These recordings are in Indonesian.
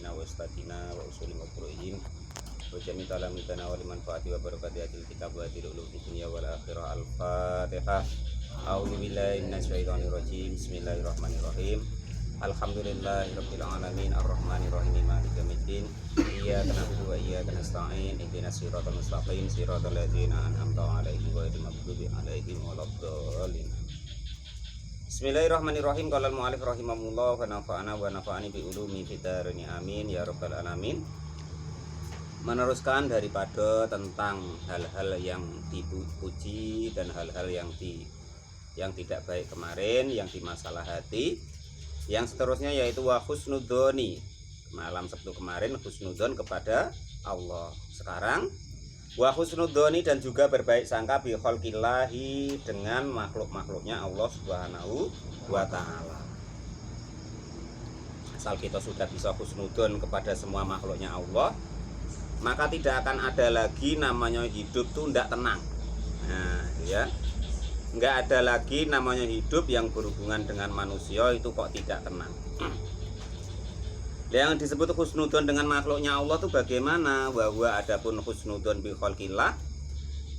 asma'ina wa istatina wa usuli mafru'in wa jami' talamitana wa limanfaati wa barakati adil kitab wa adil ulum di dunia wal akhirah. Al-Fatihah. A'udzu billahi minasy syaithanir rajim. Bismillahirrahmanirrahim. Alhamdulillahirabbil alamin arrahmanir rahim maliki yaumiddin. Iyyaka na'budu wa iyyaka nasta'in. Ihdinas siratal mustaqim siratal ladzina an'amta 'alaihim ghairil maghdubi 'alaihim waladdallin. Bismillahirrahmanirrahim. Qala al-mu'allif rahimahullah wa nafa'ana wa nafa'ani bi ulumi fid dharain amin ya rabbal alamin. Meneruskan daripada tentang hal-hal yang dipuji dan hal-hal yang tidak baik kemarin, yang di masalah hati. Yang seterusnya yaitu wa husnudzoni. Malam Sabtu kemarin husnudzon kepada Allah. Sekarang wa husnudzoni dan juga berbaik sangka bi khalqillahi dengan makhluk-makhluknya Allah Subhanahu wa taala. Asal kita sudah bisa husnudzon kepada semua makhluknya Allah, maka tidak akan ada lagi namanya hidup tuh tidak tenang. Nah, ya. Enggak ada lagi namanya hidup yang berhubungan dengan manusia itu kok tidak tenang. Yang disebut husnudzon dengan makhluknya Allah itu bagaimana? Bahwa adapun husnudzon bi khalqillah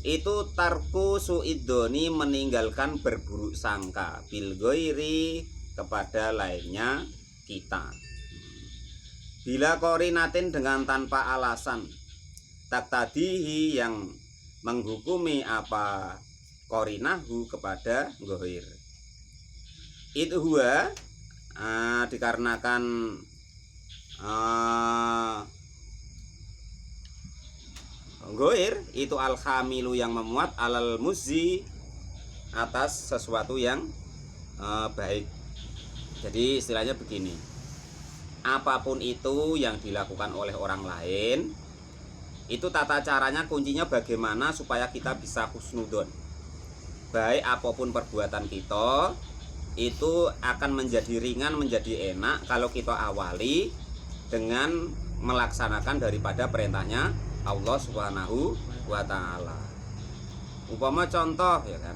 itu tarku su'idzoni, meninggalkan berburuk sangka bil ghairi kepada lainnya kita. Bila korinatin dengan tanpa alasan, tak tadihi yang menghukumi apa korinahu kepada gohir. Itu huwa dikarenakan gohir itu al-hamilu yang memuat alal muzi atas sesuatu yang baik. Jadi istilahnya begini, apapun itu yang dilakukan oleh orang lain, itu tata caranya kuncinya bagaimana supaya kita bisa husnudzon. Baik apapun perbuatan kita itu akan menjadi ringan, menjadi enak kalau kita awali dengan melaksanakan daripada perintahnya Allah Subhanahu wa taala. Umpama contoh ya kan,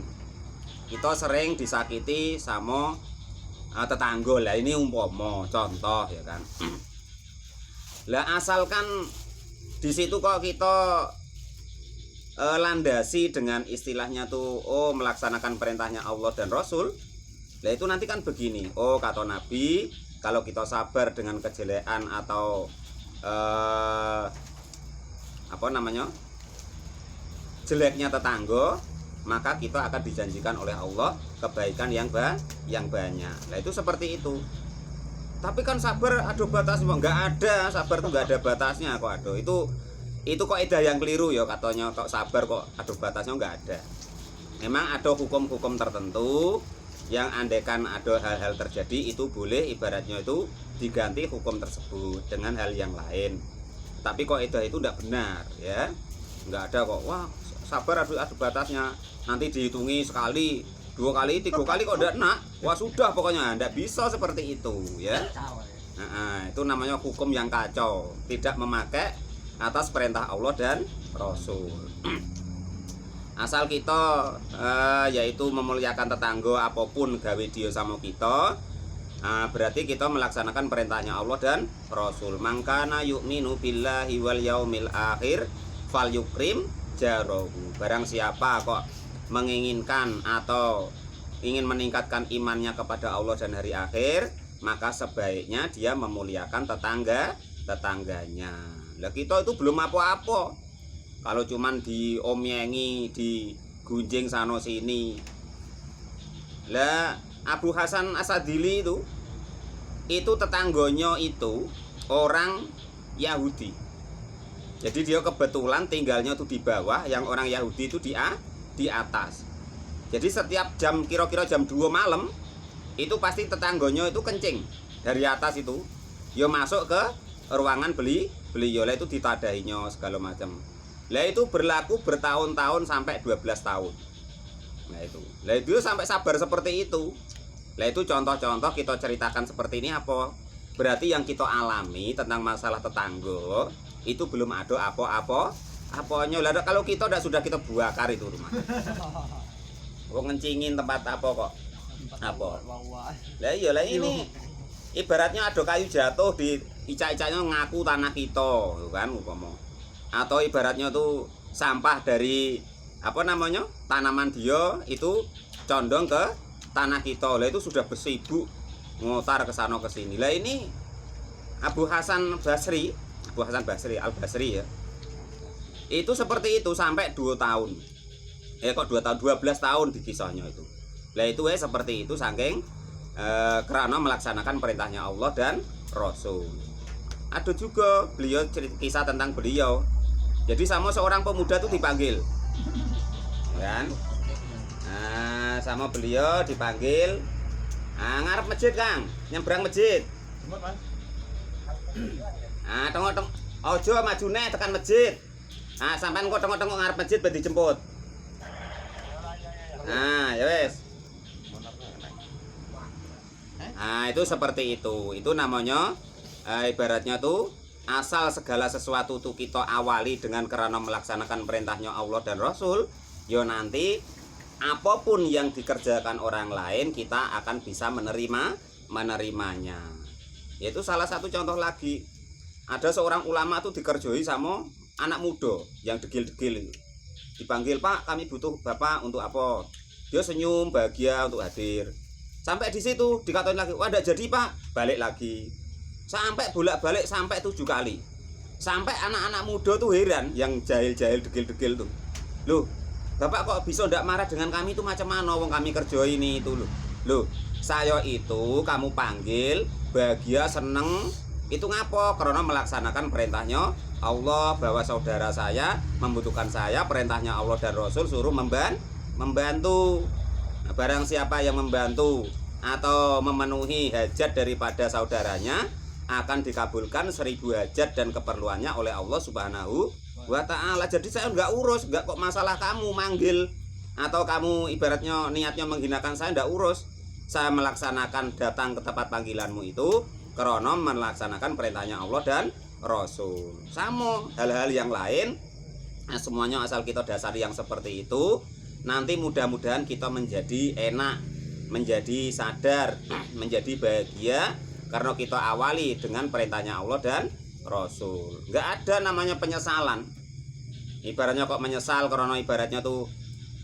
kita sering disakiti sama tetangga lah, ini umpama contoh ya kan. Lah asalkan di situ kok kita landasi dengan istilahnya tuh melaksanakan perintahnya Allah dan Rasul. Nah itu nanti kan begini, kata Nabi, kalau kita sabar dengan kejelekan atau jeleknya tetangga, maka kita akan dijanjikan oleh Allah kebaikan yang banyak. Nah itu seperti itu. Tapi kan sabar ada batasnya, nggak ada, sabar tuh nggak ada batasnya kok. Aduh itu kok edah yang keliru ya, katanya kok sabar kok ada batasnya, nggak ada. Memang ada hukum-hukum tertentu yang andaikan ada hal-hal terjadi itu boleh ibaratnya itu diganti hukum tersebut dengan hal yang lain. Tapi kok edah itu tidak benar ya, nggak ada kok. Wah sabar ada batasnya, nanti dihitungi sekali, 2 kali, 3 kali kok tidak nak. Wah sudah pokoknya tidak bisa seperti itu ya. Itu namanya hukum yang kacau, tidak memakai atas perintah Allah dan Rasul. Asal kita yaitu memuliakan tetangga apapun gawe dia sama kita, berarti kita melaksanakan perintahnya Allah dan Rasul. Mangkana yu'minu billahi wal yaumil akhir fal yukrim jarahu. Barang siapa kok menginginkan atau ingin meningkatkan imannya kepada Allah dan hari akhir, maka sebaiknya dia memuliakan tetangganya. Lah kita itu belum apa-apa. Kalau cuman diomyengi, digunjing sana sini. Lah Abu Hasan Asadili itu tetanggonya itu orang Yahudi. Jadi dia kebetulan tinggalnya itu di bawah, yang orang Yahudi itu di atas. Jadi setiap jam kira-kira jam 2 malam itu pasti tetanggonya itu kencing dari atas itu. Dia masuk ke ruangan beliau itu ditadahinya segala macam. Lah itu berlaku bertahun-tahun sampai 12 tahun. Lah itu sampai sabar seperti itu. Lah itu contoh-contoh kita ceritakan seperti ini apa? Berarti yang kita alami tentang masalah tetangga itu belum ada apa-apanya. Lah kalau kita sudah kita bakar itu rumah. Wong ngencingin tempat apa kok? Apa? Lah iya lah ini ibaratnya ada kayu jatuh di icak-icaknya ngaku tanah kita kan umpama. Atau ibaratnya tuh sampah dari apa namanya tanaman dia itu condong ke tanah kita. Lah itu sudah bersibuk ngotar ke sana ke sini. Lah ini Abu Hasan Basri Al-Basri ya. Itu seperti itu sampai 2 tahun. Kok 2 tahun, 12 tahun di kisahnya itu. Lah itu seperti itu saking karena melaksanakan perintahnya Allah dan Rasul. Ada juga beliau kisah tentang beliau. Jadi sama seorang pemuda itu dipanggil, kan? Nah, sama beliau dipanggil, ngarep masjid Kang, nyebrang masjid. Tengok ojo majune tekan masjid. Sampean kok tengok-tengok ngarep masjid ben dijemput. Ya wes. Itu seperti itu. Itu namanya ibaratnya tuh asal segala sesuatu tuh kita awali dengan karena melaksanakan perintahnya Allah dan Rasul, yo nanti apapun yang dikerjakan orang lain kita akan bisa menerimanya. Yaitu salah satu contoh lagi. Ada seorang ulama tuh dikerjoi sama anak muda yang degil-degil itu. Dipanggil, "Pak, kami butuh Bapak untuk apa?" Dia senyum bahagia untuk hadir. Sampai di situ dikatain lagi, "Wah, enggak jadi, Pak." Balik lagi. Sampai bolak-balik sampai 7 kali. Sampai anak-anak muda tuh heran yang jahil-jahil degil-degil tuh. "Loh, Bapak kok bisa ndak marah dengan kami itu macam mana wong kami kerja ini itu loh." "Loh, saya itu kamu panggil bahagia seneng itu ngapa? Karena melaksanakan perintahnya Allah bahwa saudara saya membutuhkan saya, perintahnya Allah dan Rasul suruh membantu. Nah, barang siapa yang membantu atau memenuhi hajat daripada saudaranya akan dikabulkan 1000 hajat dan keperluannya oleh Allah Subhanahu wa ta'ala. Jadi saya enggak urus, enggak kok masalah kamu manggil atau kamu ibaratnya niatnya menghinakan saya, enggak urus. Saya melaksanakan datang ke tempat panggilanmu itu karena melaksanakan perintahnya Allah dan Rasul. Sama hal-hal yang lain, semuanya asal kita dasari yang seperti itu, nanti mudah-mudahan kita menjadi enak, menjadi sadar, menjadi bahagia karena kita awali dengan perintahnya Allah dan Rasul. Enggak ada namanya penyesalan. Ibaratnya kok menyesal karena ibaratnya tuh,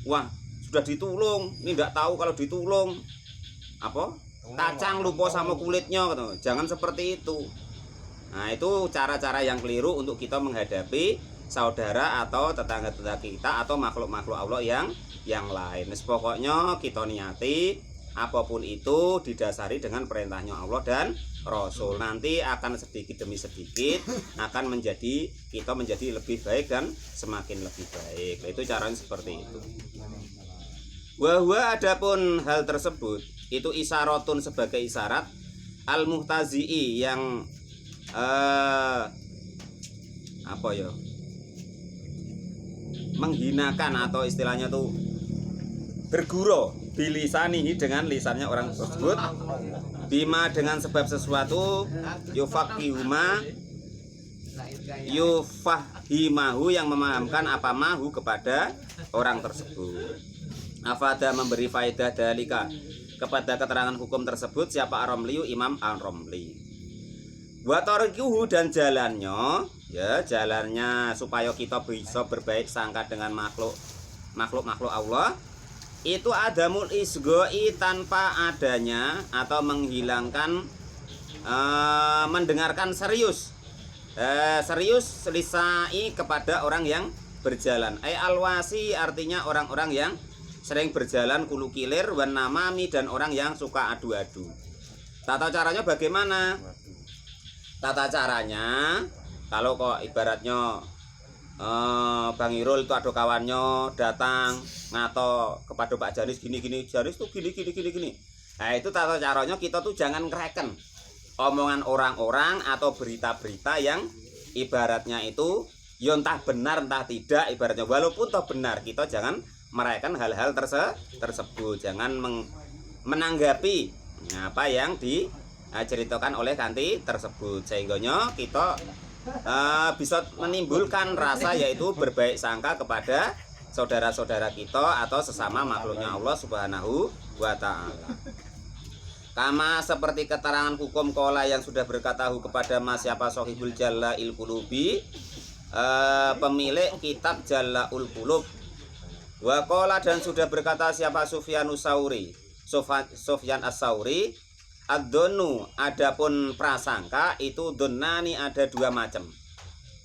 wah sudah ditulung, ini enggak tahu kalau ditulung apa? Kacang lupa sama kulitnya gitu. Jangan seperti itu. Nah, itu cara-cara yang keliru untuk kita menghadapi saudara atau tetangga-tetangga kita atau makhluk-makhluk Allah yang lain. Pokoknya kita niati apapun itu didasari dengan perintahnya Allah dan Rasul. Nanti akan sedikit demi sedikit akan menjadi kita menjadi lebih baik dan semakin lebih baik. Itu caranya seperti itu. Wahwa adapun hal tersebut itu isyaratun sebagai isyarat al-muhtazi'i yang apa ya, menghinakan atau istilahnya tuh bergurau bilisanihi dengan lisannya orang tersebut, bima dengan sebab sesuatu yufahimahu yang memahamkan apa mahu kepada orang tersebut. Afada memberi faedah dalika kepada keterangan hukum tersebut siapa Ar-Ramli, Imam Ar-Ramli. Wa tariquhu dan jalannya, ya jalannya supaya kita bisa berbaik sangka dengan makhluk Allah itu adamul isgoi tanpa adanya atau menghilangkan mendengarkan serius lisai kepada orang yang berjalan. Alwasi artinya orang-orang yang sering berjalan kulu kilir, wan namami dan orang yang suka adu-adu. Tata caranya bagaimana? Tata caranya kalau kok ibaratnya Bang Irul itu ada kawannya datang ngato kepada Pak Janis gini Janis tuh gini. Nah itu tata caranya kita tuh jangan ngereken omongan orang-orang atau berita-berita yang ibaratnya itu ya entah benar entah tidak, ibaratnya walaupun toh benar kita jangan merayakan hal-hal tersebut, jangan menanggapi apa yang diceritakan oleh kanti tersebut, sehingga kita bisa menimbulkan rasa yaitu berbaik sangka kepada saudara-saudara kita atau sesama makhluknya Allah Subhanahu wa ta'ala. Kama seperti keterangan hukum kola yang sudah berkata kepada mas siapa sohibul Jalail Qulubi, pemilik kitab Jalaul Qulub. Wa kola dan sudah berkata siapa Sufyan As-Sauri, ad-donu adapun prasangka itu donnani ada dua macam.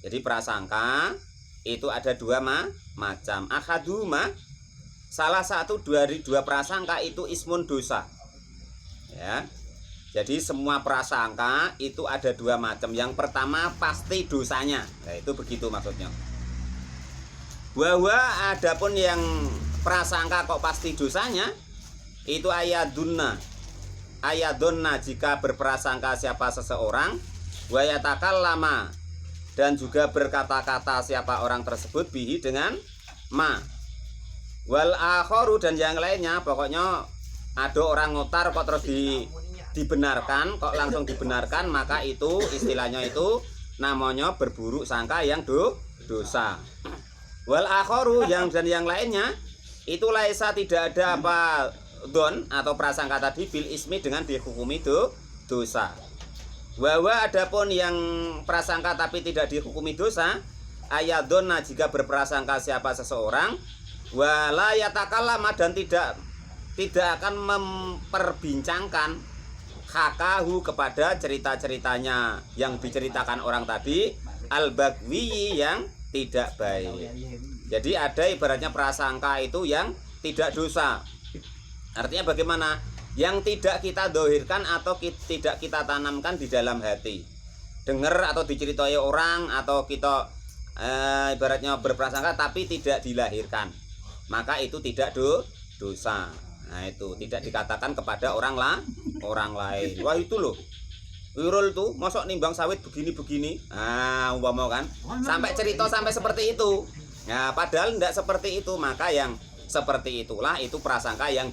Jadi prasangka itu ada dua macam. Ahaduma salah satu dari dua prasangka itu ismun dosa. Ya. Jadi semua prasangka itu ada dua macam. Yang pertama pasti dosanya. Nah, itu begitu maksudnya. Bahwa adapun yang prasangka kok pasti dosanya itu ayadunna jika berprasangka siapa seseorang wa yatakallama dan juga berkata-kata siapa orang tersebut bihi dengan ma wal akharu dan yang lainnya. Pokoknya ada orang ngotar kok terus dibenarkan, kok langsung dibenarkan, maka itu istilahnya itu namanya berburuk sangka yang dosa. Wal akharu dan yang lainnya itu laisa tidak ada apa don atau prasangka tadi bil ismi dengan dihukumi dosa. Bahwa adapun yang prasangka tapi tidak dihukumi dosa, ayadonna jika berprasangka siapa seseorang, wala yatakallama dan tidak akan memperbincangkan hakahu kepada cerita-ceritanya yang diceritakan orang tadi, al-bagwi yang tidak baik. Jadi ada ibaratnya prasangka itu yang tidak dosa. Artinya bagaimana? Yang tidak kita dohirkan atau tidak kita tanamkan di dalam hati. Dengar atau diceritai orang atau kita ibaratnya berprasangka tapi tidak dilahirkan, maka itu tidak dosa. Nah itu tidak dikatakan kepada orang lain. Wah itu loh, Wirul tuh mosok nimbang sawit begini-begini. Ah umpama kan sampai cerita sampai seperti itu. Nah padahal tidak seperti itu. Maka yang seperti itulah itu prasangka yang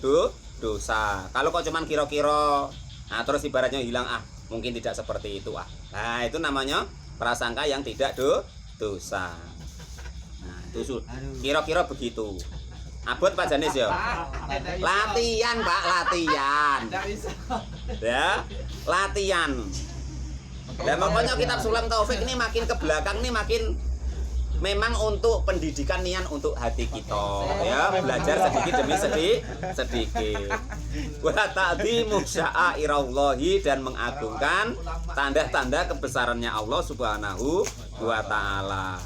dosa. Kalau kok cuman kira-kira, nah terus ibaratnya hilang, mungkin tidak seperti itu. Nah itu namanya prasangka yang tidak dosa. Nah itu kira-kira begitu. Abot Pak Janis ya. Latihan Pak, latihan. Ya, latihan. Dan makanya kitab Sulam Taufik ini makin ke belakang nih makin memang untuk pendidikan nian untuk hati kita, ya belajar sedikit demi sedikit. Wa ta'dhimu sya'airallahi dan mengagungkan tanda-tanda kebesarannya Allah Subhanahu wa taala.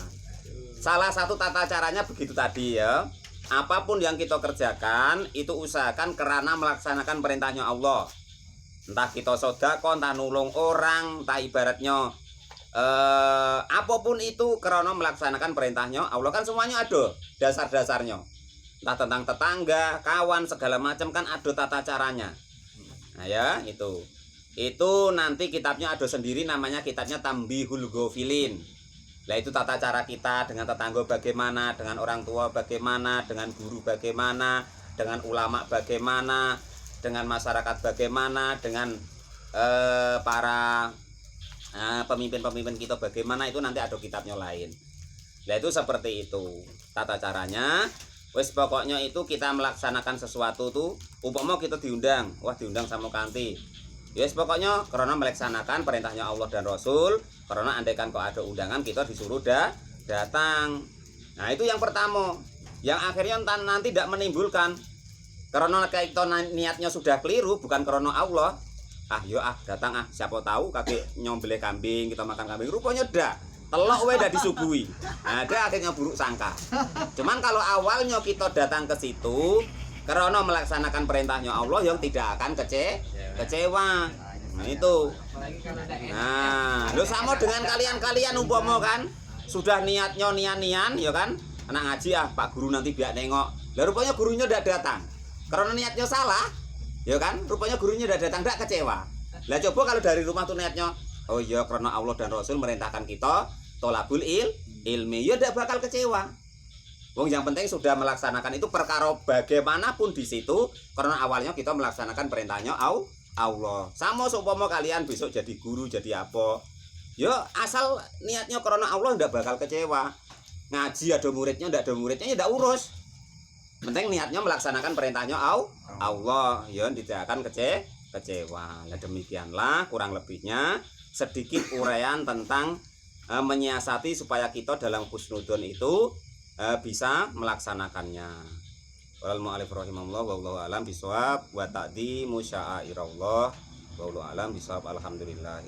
Salah satu tata caranya begitu tadi ya. Apapun yang kita kerjakan itu usahakan karena melaksanakan perintahnya Allah. Entah kita sedekah, entah nulung orang, entah ibaratnya apapun itu karena melaksanakan perintahnya Allah, kan semuanya ada dasar-dasarnya. Entah tentang tetangga, kawan, segala macam kan ada tata caranya. Nah ya itu nanti kitabnya ada sendiri, namanya kitabnya Tambihul Ghafilin. Nah itu tata cara kita dengan tetangga bagaimana, dengan orang tua bagaimana, dengan guru bagaimana, dengan ulama bagaimana, dengan masyarakat bagaimana, dengan para pemimpin-pemimpin kita bagaimana, itu nanti ada kitabnya lain. Nah itu seperti itu tata caranya. Wes pokoknya itu kita melaksanakan sesuatu tuh, umpama kita diundang sama kanti. Yes pokoknya karena melaksanakan perintahnya Allah dan Rasul, karena andaikan kok ada undangan kita disuruh datang. Nah itu yang pertama, yang akhirnya nanti tidak menimbulkan karena kita niatnya sudah keliru, bukan karena Allah. Datang siapa tahu kakek nyembelih kambing, kita makan kambing, rupanya dah telok dah disuguhi. Nah ada akhirnya buruk sangka. Cuman kalau awalnya kita datang ke situ karena melaksanakan perintahnya Allah, yang tidak akan kecewa. Nah itu. Nah, lo sama dengan kalian umpama kan sudah niatnya nian ya kan, anak ngaji Pak guru nanti biar nengok. Lah rupanya gurunya tidak datang. Karena niatnya salah, ya kan? Rupanya gurunya tidak datang, tidak kecewa. Lah coba kalau dari rumah tuh niatnya, oh iya karena Allah dan Rasul merintahkan kita tolabul ilmi, ya tidak bakal kecewa. Wong yang penting sudah melaksanakan itu perkara bagaimanapun di situ, karena awalnya kita melaksanakan perintahnya Allah. Sama seumpama kalian besok jadi guru, jadi apa, ya asal niatnya karena Allah tidak bakal kecewa. Ngaji ada muridnya, tidak ada muridnya ya tidak urus. Penting niatnya melaksanakan perintahnya Allah, ya tidak akan kecewa. Nah, demikianlah kurang lebihnya sedikit uraian tentang menyiasati supaya kita dalam husnudon itu bisa melaksanakannya. Wal mu'alif rahimahullah wallahu alam bisawab wa ta'dimu sya'airallah wallahu alam bisawab. Alhamdulillah.